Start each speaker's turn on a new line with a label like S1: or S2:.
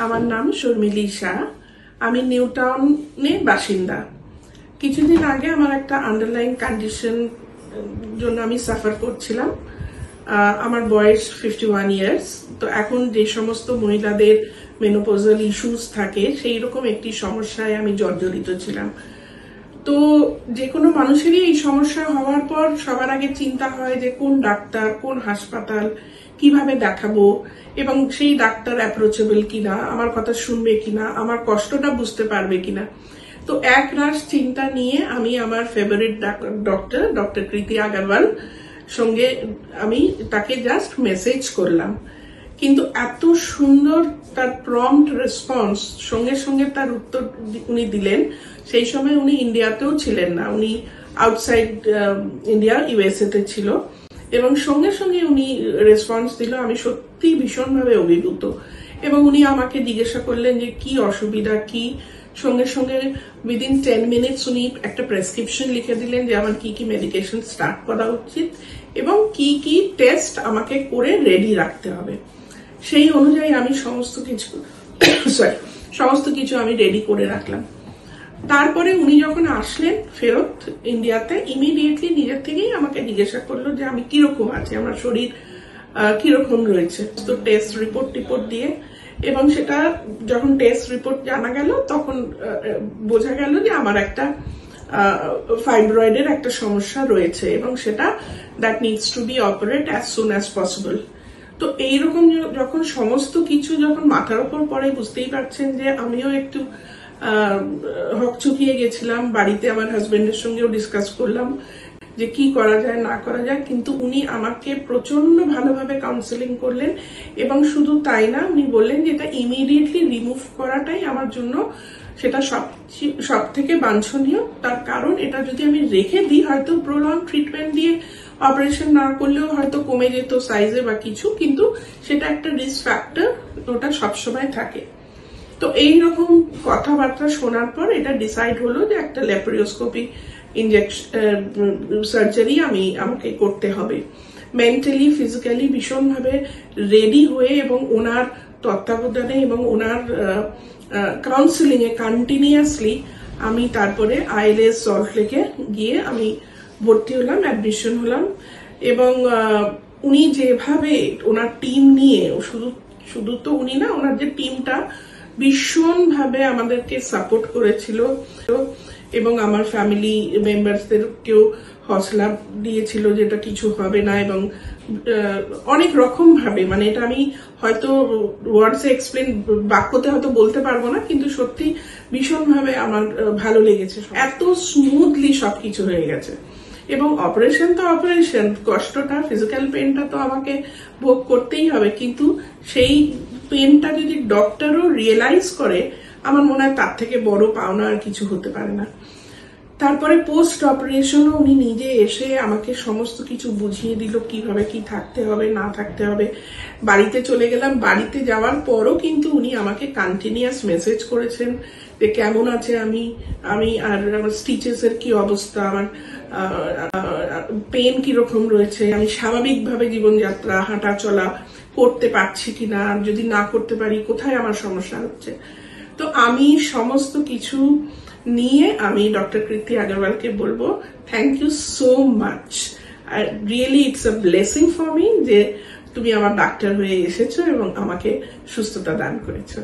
S1: আমার নাম শর্মিলি শাহ। আমি নিউ টাউনে বাসিন্দা। কিছুদিন আগে আমার একটা আন্ডারলাইন কন্ডিশন জন্য আমি সাফার করছিলাম। আমার বয়স 51 ইয়ার্স। তো এখন যে সমস্ত মহিলাদের মেনোপজাল ইস্যুস থাকে সেই রকম একটি সমস্যায় আমি জর্জরিত ছিলাম। তো যে কোনো মানুষেরই এই সমস্যা হওয়ার পর সবার আগে চিন্তা হয় যে কোন ডাক্তার, কোন হাসপাতাল, কিভাবে দেখাবো এবং সেই ডাক্তার অ্যাপ্রোচেবল কিনা, আমার কথা শুনবে কিনা, আমার কষ্টটা বুঝতে পারবে কিনা। তো এক রাশ চিন্তা নিয়ে আমি আমার ফেভারিট ডক্টর কৃতি আগরওয়াল সঙ্গে আমি তাকে জাস্ট মেসেজ করলাম, কিন্তু এত সুন্দর তার প্রম্পট রেসপন্স, সঙ্গে সঙ্গে তার উত্তর উনি দিলেন। সেই সময় উনি ইন্ডিয়াতেও ছিলেন না, উনি আউটসাইড ইন্ডিয়া ইউএসএ তে ছিল এবং সঙ্গে সঙ্গে উনি রেসপন্স দিল। আমি সত্যি ভীষণভাবে অভিভূত এবং উনি আমাকে জিজ্ঞাসা করলেন যে কি অসুবিধা কি। সঙ্গে সঙ্গে উইদিন 10 মিনিটস উনি একটা প্রেসক্রিপশন লিখে দিলেন যে আমার কি কি মেডিকেশন স্টার্ট করা উচিত এবং কি কি টেস্ট আমাকে করে রেডি রাখতে হবে। সেই অনুযায়ী আমি সমস্ত কিছু আমি রেডি করে রাখলাম। তারপরে উনি যখন আসলেন ফেরত ইন্ডিয়াতে, ইমিডিয়েটলি নিজের থেকেই আমাকে জিজ্ঞাসা করলো যে আমি কিরকম আছি, আমার শরীর কিরকম রয়েছে। তো টেস্ট রিপোর্ট দিয়ে এবং সেটা যখন টেস্ট রিপোর্ট জানা গেল তখন বোঝা গেল যে আমার একটা ফাইব্রয়েডের একটা সমস্যা রয়েছে এবং সেটা that needs to be operate as soon as possible. তো এইরকম যখন সমস্ত কিছু যখন মাথার উপর পড়ে, বুঝতেই পারছেন যে আমিও একটু হকচকিয়ে গেছিলাম। বাড়িতে আমার হাজবেন্ডের সঙ্গেও ডিসকাস করলাম যে কি করা যায় না করা যায়, কিন্তু উনি আমাকে প্রচন্ড ভালোভাবে কাউন্সেলিং করলেন এবং শুধু তাই না, উনি বললেন যে এটা ইমিডিয়েটলি রিমুভ করাটাই আমার জন্য সেটা সব থেকে বাঞ্ছনীয়। তার কারণ এটা যদি আমি রেখে দিই, হয়তো প্রলং ট্রিটমেন্ট দিয়ে অপারেশন না করলেও হয়তো কমে যেত সাইজে বা কিছু, কিন্তু সেটা একটা রিস্ক ফ্যাক্টর, ওটা সবসময় থাকে। তো এইরকম কথাবার্তা শোনার পর এটা ডিসাইড হলো যে একটা ল্যাপারোস্কোপি সার্জারি আমাকে করতে হবে। মেন্টালি ফিজিক্যালি ভীষণভাবে রেডি হয়ে এবং ওনার তত্ত্বাবধানে এবং ওনার কাউন্সিলিং এ কন্টিনিউয়াসলি আমি তারপরে আইএলএস সল্ট লেকে গিয়ে আমি ভর্তি হলাম, অ্যাডমিশন হলাম। এবং উনি যেভাবে ওনার টিম নিয়ে, শুধু তো উনি না, ওনার যে টিমটা ভীষণভাবে আমাদেরকে সাপোর্ট করেছিল এবং আমার ফ্যামিলি মেম্বারসদেরকেও হৌসলা দিয়েছিল যে এটা কিছু হবে না এবং অনেক রকম ভাবে, মানে এটা আমি হয়তো ওয়ার্ডসে এক্সপ্লেন, বাক্যতে হয়তো বলতে পারবো না, কিন্তু সত্যি ভীষণভাবে আমার ভালো লেগেছে। এত স্মুথলি সবকিছু হয়ে গেছে এবং অপারেশন তো অপারেশন, কষ্টটা, ফিজিক্যাল পেনটা তো আমাকে ভোগ করতেই হবে, কিন্তু সেই পেনটা যদি ডক্টরও রিয়েলাইজ করে, আমার মনে হয় তার থেকে বড় পাওনা আর কিছু হতে পারে না। তারপরে পোস্ট অপারেশনও উনি নিজে এসে আমাকে সমস্ত কিছু বুঝিয়ে দিল, কিভাবে কি থাকতে হবে না থাকতে হবে। বাড়িতে চলে গেলাম, বাড়িতে যাওয়ার পরও কিন্তু উনি আমাকে কন্টিনিউয়াস মেসেজ করেছেন যে কেমন আছে আমি আর আমার স্টিচেস এর কি অবস্থা, আমার পেন কিরকম রয়েছে, আমি স্বাভাবিকভাবে জীবনযাত্রা হাঁটা চলা করতে পারছি কিনা, যদি না করতে পারি কোথায় আমার সমস্যা হচ্ছে। তো আমি সমস্ত কিছু নিয়ে আমি ডক্টর কৃতি আগরওয়ালকে বলবো thank you so much. Really it's a blessing for me যে তুমি আমার ডাক্তার হয়ে এসেছো এবং আমাকে সুস্থতা দান করেছো।